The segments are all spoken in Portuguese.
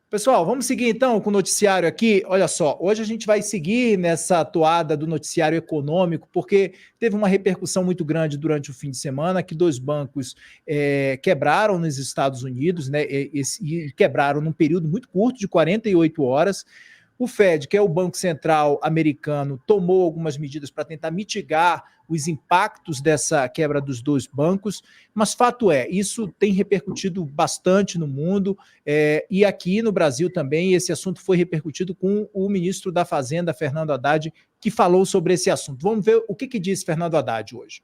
Pessoal, vamos seguir então com o noticiário aqui. Olha só, hoje a gente vai seguir nessa toada do noticiário econômico, porque teve uma repercussão muito grande durante o fim de semana, que dois bancos quebraram nos Estados Unidos, né? E quebraram num período muito curto, de 48 horas. O Fed, que é o Banco Central americano, tomou algumas medidas para tentar mitigar os impactos dessa quebra dos dois bancos, mas fato é, isso tem repercutido bastante no mundo, e aqui no Brasil também esse assunto foi repercutido com o ministro da Fazenda, Fernando Haddad, que falou sobre esse assunto. Vamos ver o que disse Fernando Haddad hoje.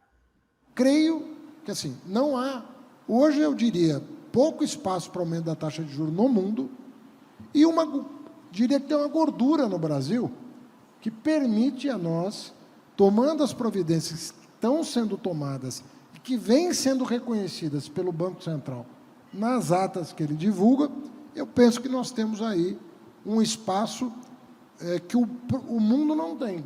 Creio que assim, não há, hoje eu diria, pouco espaço para aumento da taxa de juros no mundo e diria que tem uma gordura no Brasil que permite a nós, tomando as providências que estão sendo tomadas e que vêm sendo reconhecidas pelo Banco Central nas atas que ele divulga, eu penso que nós temos aí um espaço que o mundo não tem.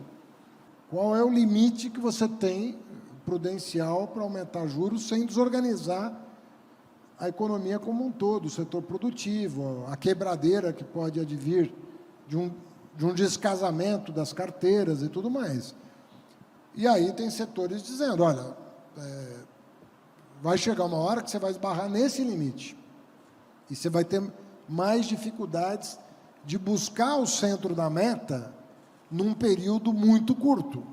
Qual é o limite que você tem prudencial para aumentar juros sem desorganizar a economia como um todo, o setor produtivo, a quebradeira que pode advir de um descasamento das carteiras e tudo mais. E aí tem setores dizendo, olha, vai chegar uma hora que você vai esbarrar nesse limite e você vai ter mais dificuldades de buscar o centro da meta num período muito curto.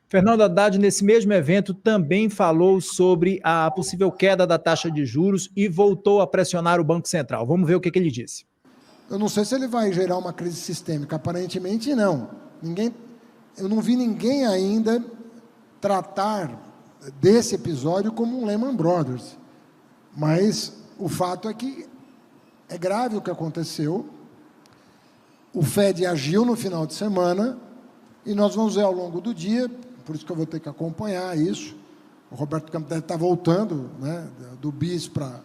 Fernando Haddad, nesse mesmo evento, também falou sobre a possível queda da taxa de juros e voltou a pressionar o Banco Central. Vamos ver o que ele disse. Eu não sei se ele vai gerar uma crise sistêmica, aparentemente não. Eu não vi ninguém ainda tratar desse episódio como um Lehman Brothers. Mas o fato é que é grave o que aconteceu. O Fed agiu no final de semana e nós vamos ver ao longo do dia, por isso que eu vou ter que acompanhar isso. O Roberto Campos deve estar voltando, né, do BIS para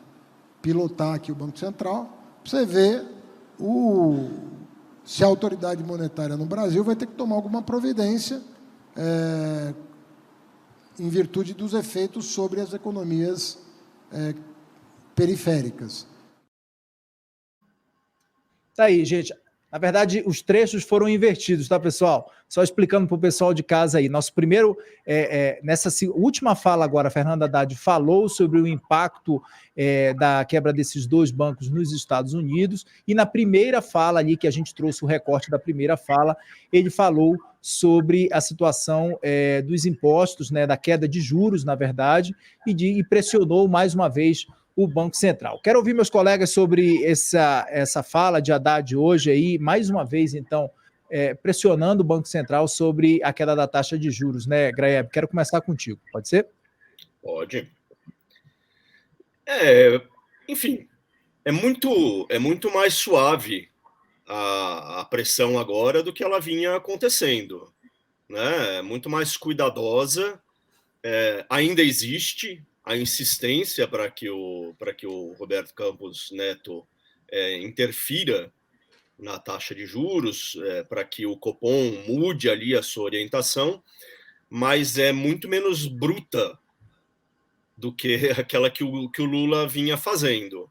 pilotar aqui o Banco Central, para você ver se a autoridade monetária no Brasil vai ter que tomar alguma providência em virtude dos efeitos sobre as economias periféricas. Tá aí, gente. Na verdade, os trechos foram invertidos, tá, pessoal? Só explicando para o pessoal de casa aí. Nosso primeiro, nessa última fala agora, Fernando Haddad falou sobre o impacto da quebra desses dois bancos nos Estados Unidos, e na primeira fala ali, que a gente trouxe o recorte da primeira fala, ele falou sobre a situação dos impostos, né, da queda de juros, na verdade, e pressionou mais uma vez o Banco Central. Quero ouvir meus colegas sobre essa fala de Haddad hoje aí, mais uma vez, então, pressionando o Banco Central sobre a queda da taxa de juros, né, Graeb? Quero começar contigo, pode ser? Pode. Enfim, é muito mais suave a pressão agora do que ela vinha acontecendo, né? É muito mais cuidadosa, ainda existe a insistência para que o Roberto Campos Neto interfira na taxa de juros, para que o Copom mude ali a sua orientação, mas é muito menos bruta do que aquela que o Lula vinha fazendo.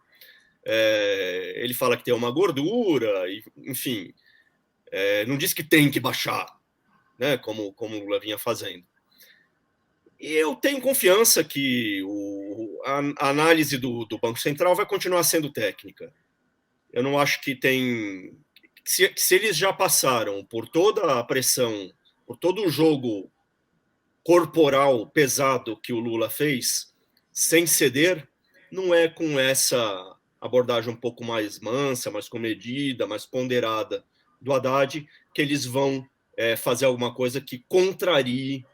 Ele fala que tem uma gordura, enfim, não diz que tem que baixar, né, como o Lula vinha fazendo. E eu tenho confiança que a análise do Banco Central vai continuar sendo técnica. Eu não acho que tem... Se eles já passaram por toda a pressão, por todo o jogo corporal pesado que o Lula fez, sem ceder, não é com essa abordagem um pouco mais mansa, mais comedida, mais ponderada do Haddad, que eles vão fazer alguma coisa que contrarie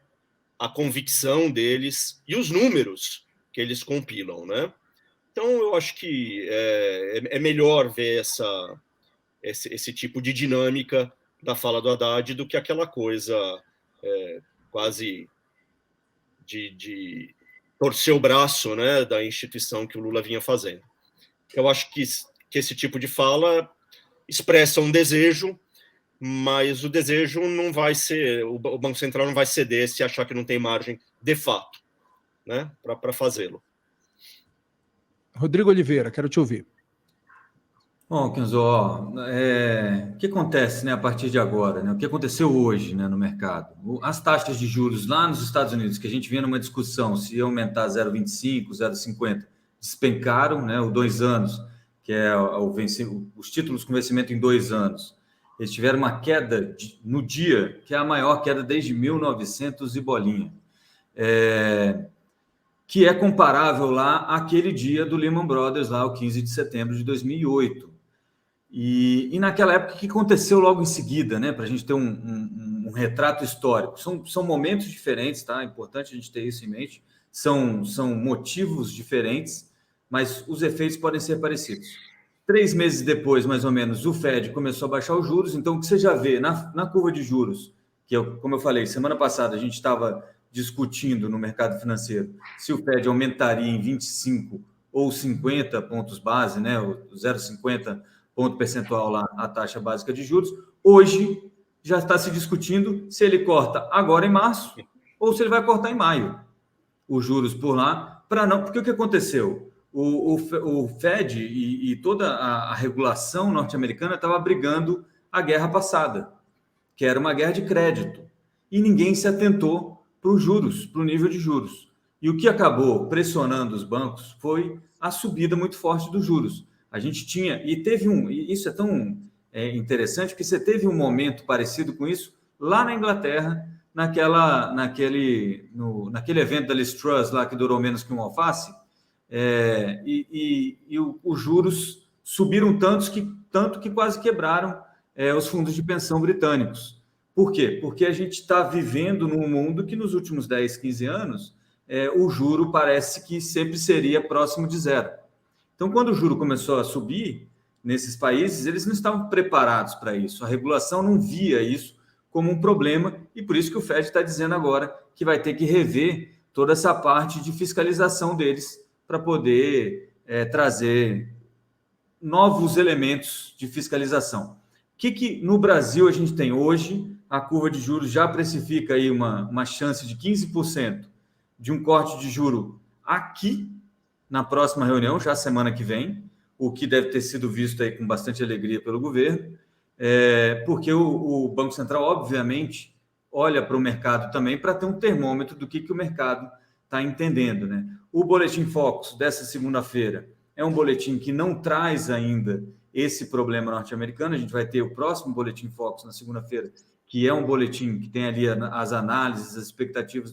a convicção deles e os números que eles compilam, né? Então, eu acho que é melhor ver esse tipo de dinâmica da fala do Haddad do que aquela coisa quase de torcer o braço, né, da instituição que o Lula vinha fazendo. Eu acho que esse tipo de fala expressa um desejo, mas o desejo não vai ser... O Banco Central não vai ceder se achar que não tem margem, de fato, né, para fazê-lo. Rodrigo Oliveira, quero te ouvir. Bom, Kenzo, o que acontece, né, a partir de agora, né? O que aconteceu hoje, né, no mercado? As taxas de juros lá nos Estados Unidos, que a gente vinha numa discussão se ia aumentar 0,25, 0,50, despencaram, né, o 2 anos, que é os títulos com vencimento em 2 anos. Eles tiveram uma queda no dia, que é a maior queda desde 1900 e bolinha. Que é comparável lá àquele dia do Lehman Brothers, lá o 15 de setembro de 2008. E naquela época, o que aconteceu logo em seguida, né? Para a gente ter um retrato histórico. São momentos diferentes, tá? É importante a gente ter isso em mente. São motivos diferentes, mas os efeitos podem ser parecidos. 3 meses depois, mais ou menos, o Fed começou a baixar os juros. Então, o que você já vê na curva de juros, como eu falei, semana passada a gente estava discutindo no mercado financeiro se o Fed aumentaria em 25 ou 50 pontos base, né? O 0,50 ponto percentual lá, a taxa básica de juros. Hoje já está se discutindo se ele corta agora em março ou se ele vai cortar em maio os juros por lá, para não. Porque o que aconteceu? O Fed e toda a regulação norte-americana estava brigando a guerra passada, que era uma guerra de crédito, e ninguém se atentou para os juros, para o nível de juros. E o que acabou pressionando os bancos foi a subida muito forte dos juros. A gente tinha, e isso é tão interessante, porque você teve um momento parecido com isso lá na Inglaterra, naquele evento da Liz Truss, lá que durou menos que um alface, os juros subiram tanto que quase quebraram os fundos de pensão britânicos. Por quê? Porque a gente está vivendo num mundo que nos últimos 10, 15 anos, o juro parece que sempre seria próximo de zero. Então, quando o juro começou a subir nesses países, eles não estavam preparados para isso. A regulação não via isso como um problema e por isso que o Fed está dizendo agora que vai ter que rever toda essa parte de fiscalização deles para poder trazer novos elementos de fiscalização. O que no Brasil a gente tem hoje? A curva de juros já precifica aí uma chance de 15% de um corte de juro aqui na próxima reunião, já semana que vem, o que deve ter sido visto aí com bastante alegria pelo governo, porque o Banco Central, obviamente, olha para o mercado também para ter um termômetro do que o mercado está entendendo, né? O Boletim Focus dessa segunda-feira é um boletim que não traz ainda esse problema norte-americano. A gente vai ter o próximo Boletim Focus na segunda-feira, que é um boletim que tem ali as análises, as expectativas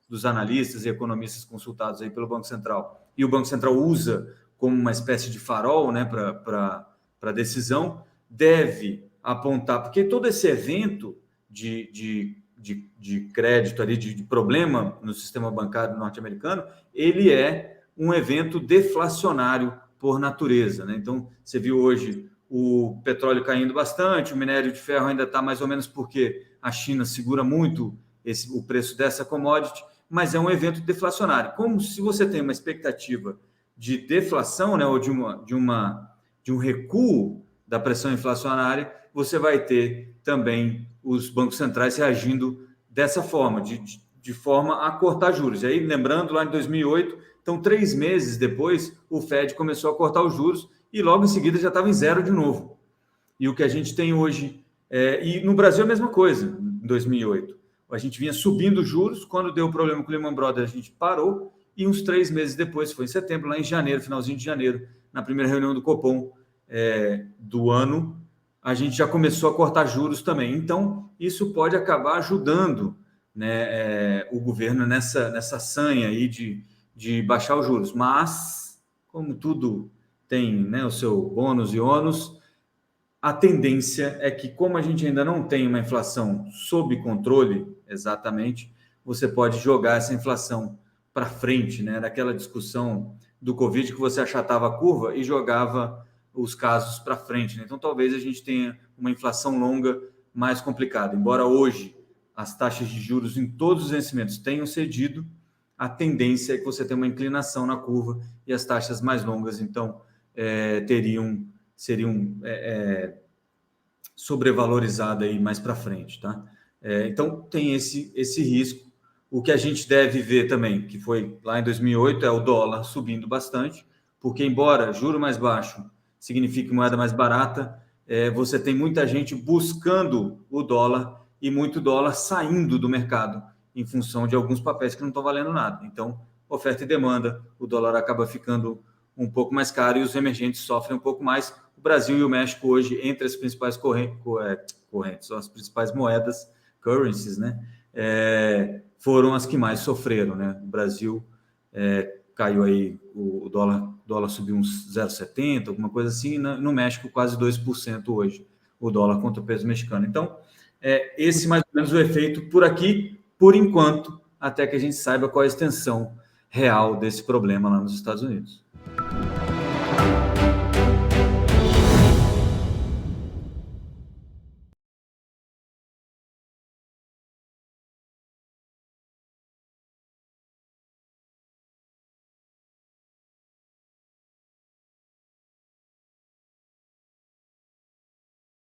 dos analistas e economistas consultados aí pelo Banco Central. E o Banco Central usa como uma espécie de farol, né, para decisão, deve apontar, porque todo esse evento de crédito ali, de problema no sistema bancário norte-americano, ele é um evento deflacionário por natureza, né? Então, você viu hoje o petróleo caindo bastante, o minério de ferro ainda está mais ou menos porque a China segura muito o preço dessa commodity, mas é um evento deflacionário. Como se você tem uma expectativa de deflação, né, ou de um recuo da pressão inflacionária, você vai ter também os bancos centrais reagindo dessa forma, de forma a cortar juros. E aí, lembrando, lá em 2008, então 3 meses depois, o Fed começou a cortar os juros e logo em seguida já estava em zero de novo. E o que a gente tem hoje, e no Brasil a mesma coisa, em 2008. A gente vinha subindo juros, quando deu o problema com o Lehman Brothers, a gente parou, e uns 3 meses depois, foi em setembro, lá em janeiro, finalzinho de janeiro, na primeira reunião do Copom do ano, a gente já começou a cortar juros também. Então, isso pode acabar ajudando, né, o governo nessa sanha aí de baixar os juros. Mas, como tudo tem, né, o seu bônus e ônus, a tendência é que, como a gente ainda não tem uma inflação sob controle exatamente, você pode jogar essa inflação para frente, né? Daquela discussão do Covid que você achatava a curva e jogava os casos para frente, né? Então, talvez a gente tenha uma inflação longa mais complicada. Embora hoje as taxas de juros em todos os vencimentos tenham cedido, a tendência é que você tenha uma inclinação na curva e as taxas mais longas, então, seriam sobrevalorizadas aí mais para frente, tá? Então, tem esse risco. O que a gente deve ver também, que foi lá em 2008, é o dólar subindo bastante, porque embora juro mais baixo significa moeda mais barata, você tem muita gente buscando o dólar e muito dólar saindo do mercado em função de alguns papéis que não estão valendo nada. Então, oferta e demanda, o dólar acaba ficando um pouco mais caro e os emergentes sofrem um pouco mais. O Brasil e o México hoje, entre as principais correntes, as principais moedas, currencies, né, foram as que mais sofreram, né? O Brasil caiu aí, o dólar subiu uns 0,70, alguma coisa assim, no México quase 2% hoje, o dólar contra o peso mexicano. Então, esse mais ou menos o efeito por aqui, por enquanto, até que a gente saiba qual é a extensão real desse problema lá nos Estados Unidos.